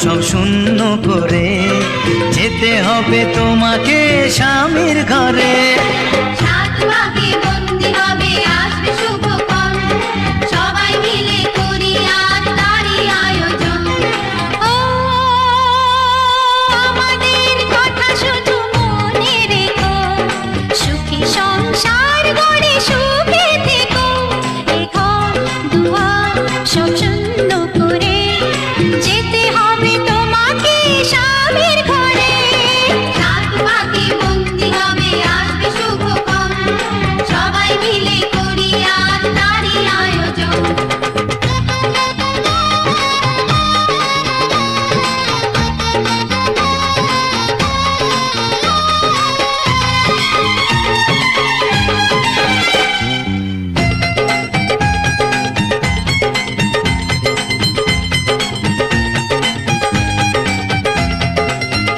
সব শূন্য করে যেতে হবে তোমাকে স্বামীর ঘরে। সাত ভাগে বন্দি হবে আসবে শুভক্ষণ, সবাই মিলে করি আজ তারই আয়োজন। ও আমাদের কথা শুধু মনে রেখো, সুখী সংসার গড়ে সুখে থেকো। এ ঘর দুয়ার সব শূন্য করে যেতে হবে তোমাকে স্বামীর ঘরে। সাত ভাগে বন্দি হবে আসবে শুভক্ষণ, সবাই মিলে করি আজ তারই আয়োজন।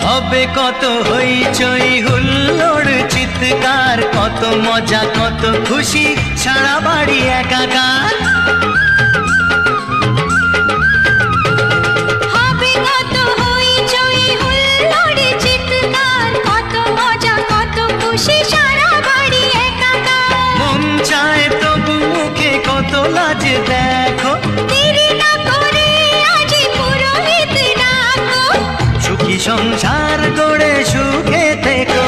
হবে কত হইচই হুল্লোড় চিৎকার, কত মজা কত খুশি সারা বাড়ি একাকার। হবে কত হইচই হুল্লোড় চিৎকার, কত মজা কত খুশি সারা বাড়ি একাকার। মন চায় তবু মুখে কত লাজ দেখো, দেরি না করে আজই পুরোহিত ডাকো। সুখী সংসার গড়ে সুখে থেকো।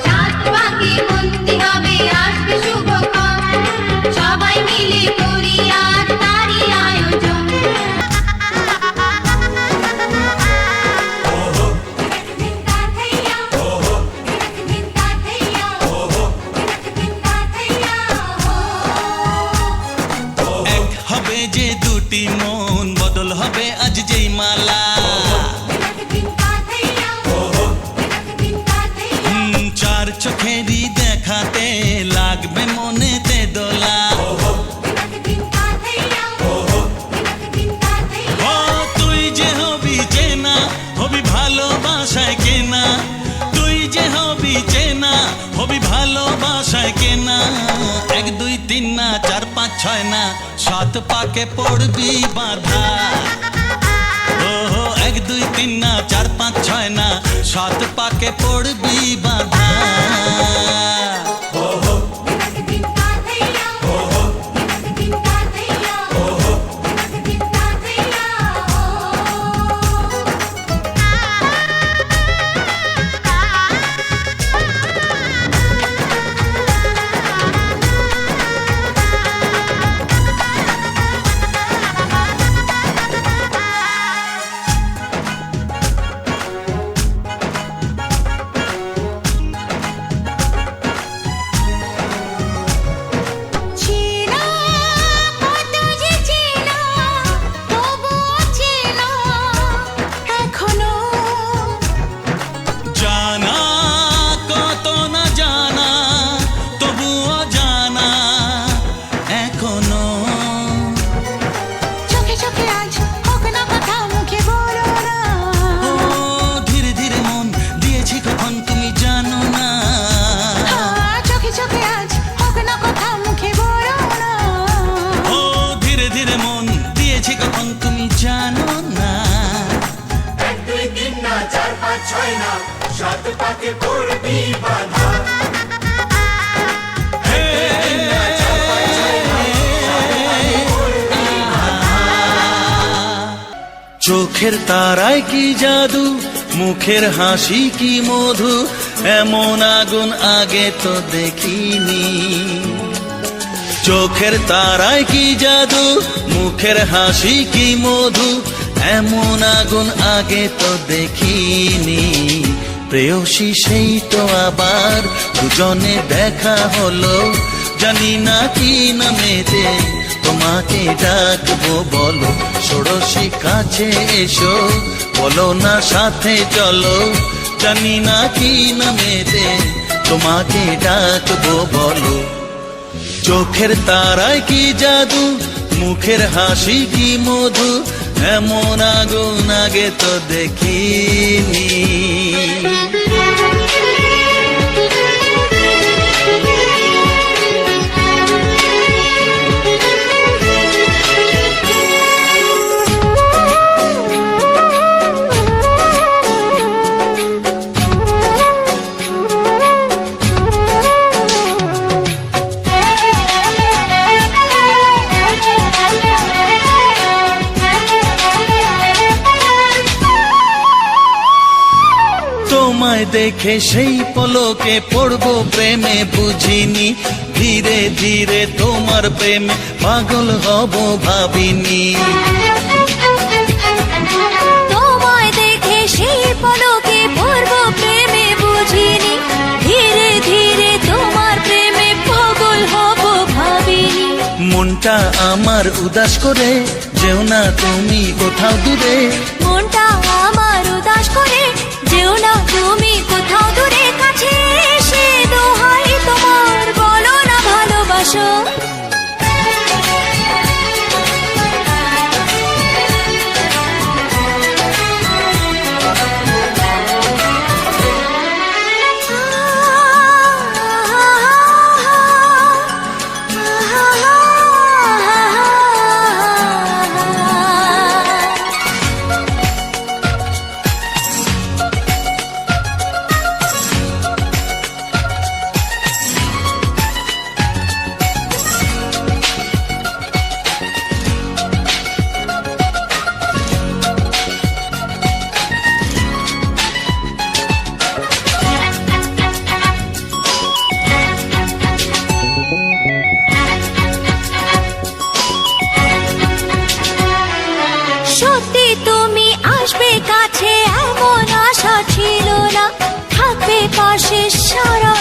সাত ভাগে বন্দি হবে আসবে শুভক্ষণ, সবাই মিলে করি আজ তারই আয়োজন। এক হবে যে দুটি মন, বদল হবে আজ যেই মালা। চার চোখেরই দেখাতে লাগবে মনেতে দোলা। ও তুই যে হবি চেনা, হবি ভালোবাসায় কেনা। তুই যে হবি চেনা, হবি ভালোবাসায় কেনা। এক দুই তিন না, চার পাঁচ ছয় না, সাত পাকে পড়বি বাধা। ও এক দুই তিন না, চার পাঁচ ছয় না, সাত পাকে পড়বি বাধা। চেনা কত যে চেনা, তবুও চেনা এখনো। জানা কত না জানা, তবুও জানা এখনো। চোখে চোখে আজ হোক না কথা, মুখে বলো না। ও ধীরে ধীরে মন দিয়েছি কখন তুমি জানো না। চোখে চোখে আজ হোক না কথা, মুখে বলো না। ও ধীরে ধীরে মন দিয়েছি কখন তুমি জানো না। এক দুই তিন না, চার পাঁচ ছয় না, সাত পাকে পড়বি বাধা। চোখের তারায় কি জাদু, মুখের হাসি কি মধু, এমন আগুন আগে তো দেখিনি। চোখের তারায় কি জাদু, মুখের হাসি কি মধু, এমন আগুন আগে তো দেখিনি। প্রেয়সী সেই তো আবার দুজনে দেখা হলো, জানি না কি নামেতে তোমাকে ডাকবো বলো। ষোড়শী কাছে এসো, বলো না সাথে চলো, জানি না কি নামেতে তোমাকে ডাকবো বলো। চোখের তারায় কি জাদু, মুখের হাসি কি মধু, এমন আগুন আগে তো দেখিনি। তোমায় দেখে সেই পলকে পড়বো প্রেমে বুঝিনি, ধীরে ধীরে তোমার প্রেমে পাগল হব ভাবিনি। তোমায় দেখে সেই পলকে পড়ব প্রেমে বুঝিনি, ধীরে ধীরে তোমার প্রেমে পাগল হব ভাবিনি। মনটা আমার উদাস করে যেও না তুমি কোথাও দূরে, মনটা আমার উদাস করে যেও না তুমি কোথাও দূরে, কাছে এসে দোহাই তোমার বলো না ভালোবাসো। সত্যি তুমি আসবে কাছে এমন আশা ছিল না, থাকবে পাশে সারা